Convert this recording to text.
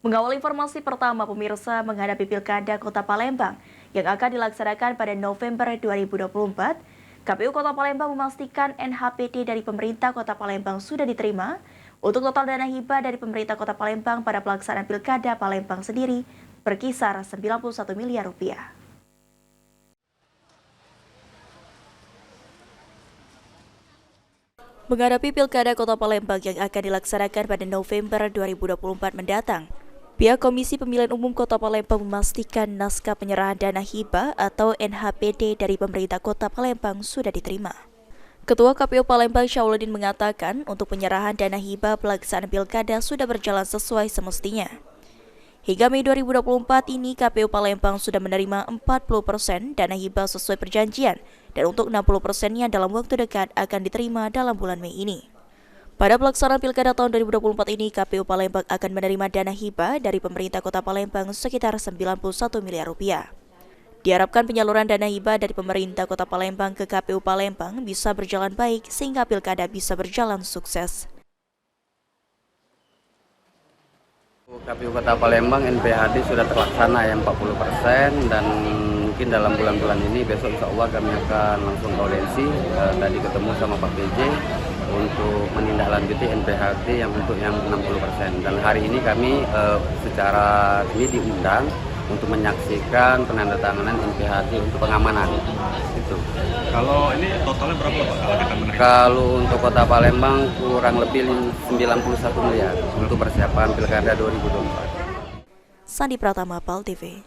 Mengawal informasi pertama pemirsa menghadapi Pilkada Kota Palembang yang akan dilaksanakan pada November 2024, KPU Kota Palembang memastikan NHPD dari pemerintah Kota Palembang sudah diterima untuk total dana hibah dari pemerintah Kota Palembang pada pelaksanaan Pilkada Palembang sendiri berkisar 91 miliar rupiah. Menghadapi Pilkada Kota Palembang yang akan dilaksanakan pada November 2024 mendatang, pihak Komisi Pemilihan Umum Kota Palembang memastikan naskah penyerahan dana hibah atau NHPD dari pemerintah Kota Palembang sudah diterima. Ketua KPU Palembang Syauluddin mengatakan untuk penyerahan dana hibah pelaksanaan Pilkada sudah berjalan sesuai semestinya. Hingga Mei 2024 ini, KPU Palembang sudah menerima 40% dana hibah sesuai perjanjian, dan untuk 60%-nya dalam waktu dekat akan diterima dalam bulan Mei ini. Pada pelaksanaan Pilkada tahun 2024 ini, KPU Palembang akan menerima dana hibah dari pemerintah Kota Palembang sekitar 91 miliar rupiah. Diharapkan penyaluran dana hibah dari pemerintah Kota Palembang ke KPU Palembang bisa berjalan baik sehingga Pilkada bisa berjalan sukses. KPU Kota Palembang NPHD sudah terlaksana ya 40%, dan mungkin dalam bulan-bulan ini besok insya Allah kami akan langsung koordinasi tadi ketemu sama Pak PJ untuk menindaklanjuti NPHD yang untuk yang 60%, dan hari ini kami secara ini diundang untuk menyaksikan penandatanganan NPHD untuk pengamanan itu. Kalau ini totalnya berapa Pak kalau kita menaik? Kalau untuk Kota Palembang kurang lebih 91 miliar untuk persiapan Pilkada 2024. Sandi Pratama, PAL TV.